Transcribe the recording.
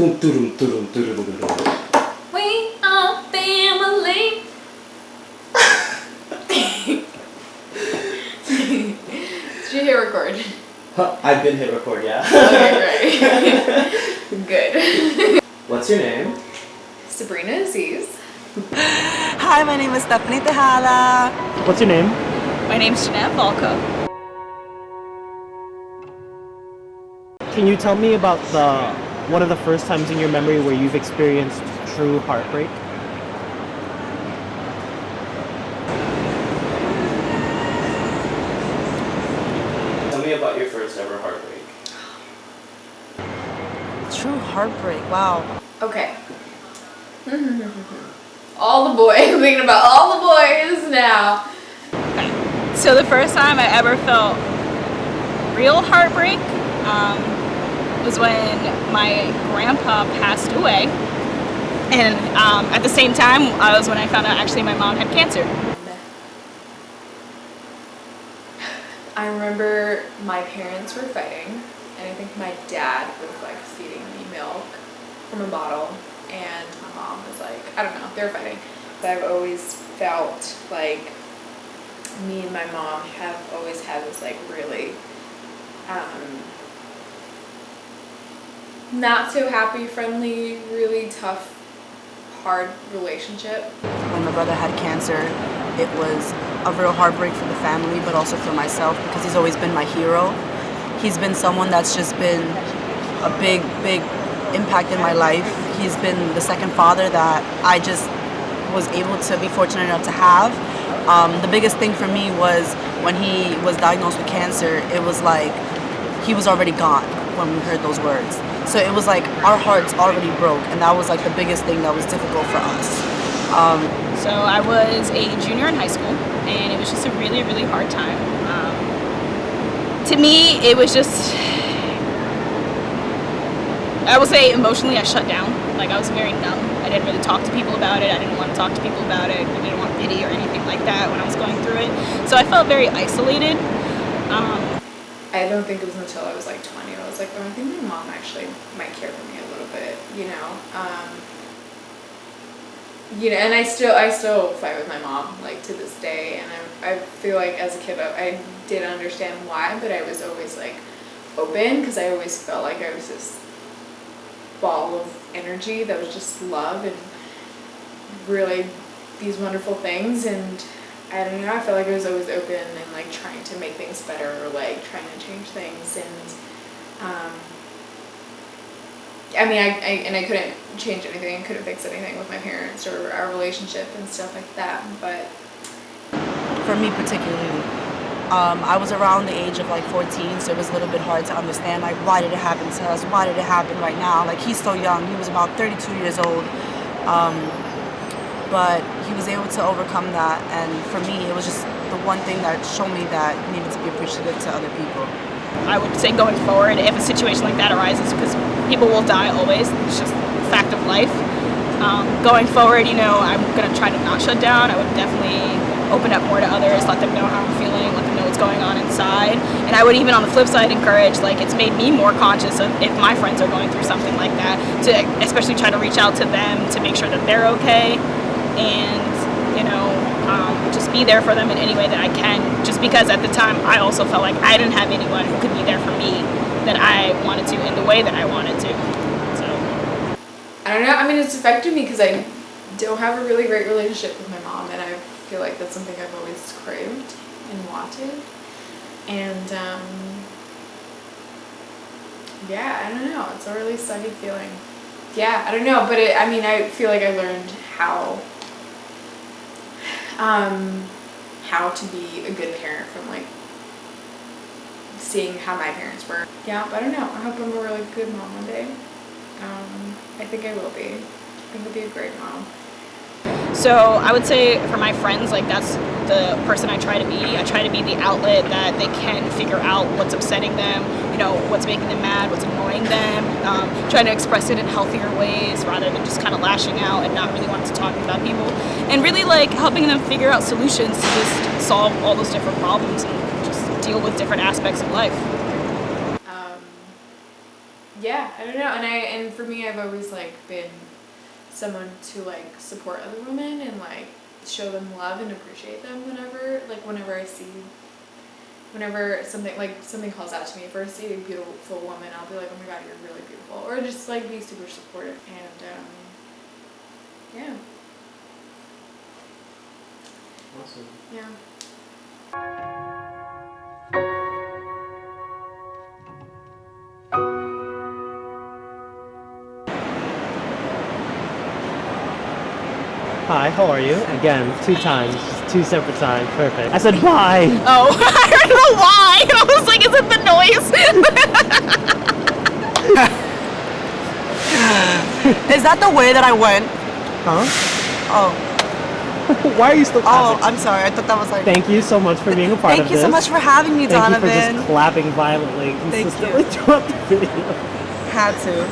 Dun, dun, dun, dun, dun, dun, dun. We are family. Did you hit record? Huh, I've been hit record, yeah. Okay, great. Good. What's your name? Sabrina Aziz. Hi, my name is Stephanie Tejada. What's your name? My name's Jeanette Volko. Can you tell me about one of the first times in your memory where you've experienced true heartbreak? Tell me about your first ever heartbreak. True heartbreak, wow. Okay. All the boys. I'm thinking about all the boys now. Okay. So the first time I ever felt real heartbreak was when my grandpa passed away. And at the same time, was when I found out actually my mom had cancer. I remember my parents were fighting, and I think my dad was like feeding me milk from a bottle, and my mom was like, I don't know, they were fighting. But I've always felt like me and my mom have always had this like really not so happy, friendly, really tough, hard relationship. When my brother had cancer, it was a real heartbreak for the family, but also for myself, because he's always been my hero. He's been someone that's just been a big, big impact in my life. He's been the second father that I just was able to be fortunate enough to have. The biggest thing for me was when he was diagnosed with cancer, it was like he was already gone when we heard those words. So it was like our hearts already broke, and that was like the biggest thing that was difficult for us. So I was a junior in high school, and it was just a really, really hard time. To me, it was just, I would say emotionally I shut down. Like I was very numb. I didn't really talk to people about it. I didn't want to talk to people about it. I didn't want pity or anything like that when I was going through it. So I felt very isolated. I don't think it was until I was like 20 I was like, oh, I think my mom actually might care for me a little bit, you know. And I still fight with my mom like to this day, and I feel like as a kid I didn't understand why, but I was always like open because I always felt like I was this ball of energy that was just love and really these wonderful things, and I don't know, I feel like I was always open and like trying to make things better or like trying to change things, and I couldn't change anything, I couldn't fix anything with my parents or our relationship and stuff like that, but For me particularly, I was around the age of like 14, so it was a little bit hard to understand like why did it happen to us, why did it happen right now, like he's so young, he was about 32 years old, but he was able to overcome that, and for me it was just the one thing that showed me that you needed to be appreciative to other people. I would say going forward, if a situation like that arises, because people will die always, it's just a fact of life. Going forward, I'm going to try to not shut down. I would definitely open up more to others, let them know how I'm feeling, let them know what's going on inside. And I would even on the flip side encourage, like it's made me more conscious of if my friends are going through something like that, to especially try to reach out to them to make sure that they're okay, and just be there for them in any way that I can, just because at the time I also felt like I didn't have anyone who could be there for me that I wanted to in the way that I wanted to. So I don't know, it's affected me because I don't have a really great relationship with my mom, and I feel like that's something I've always craved and wanted, and I don't know, it's a really sucky feeling. I don't know, but I feel like I learned how to be a good parent from like seeing how my parents were. But I don't know, I hope I'm a really good mom one day. I think I will be. I think I'll be a great mom. So I would say for my friends, like that's the person I try to be. I try to be the outlet that they can figure out what's upsetting them, what's making them mad, what's annoying them, trying to express it in healthier ways rather than just kind of lashing out and not really wanting to talk about people, and really like helping them figure out solutions to just solve all those different problems and just deal with different aspects of life. yeah, I don't know. And for me, I've always like been someone to like support other women and like show them love and appreciate them whenever I see, whenever something calls out to me. If I see a beautiful woman, I'll be like, oh my god, you're really beautiful, or just like be super supportive. And yeah. Awesome. Yeah. Hi, how are you? Again, 2 times, 2 separate times. Perfect. I said bye. Oh, I don't know why. I was like, is it the noise? Is that the way that I went? Huh? Oh. Why are you still Oh, clapping? I'm sorry. I thought that was like. Thank you so much for being a part of Thank you this. so much for having me, Thank Donovan. you for just clapping violently, Thank consistently you. throughout the video. Had to.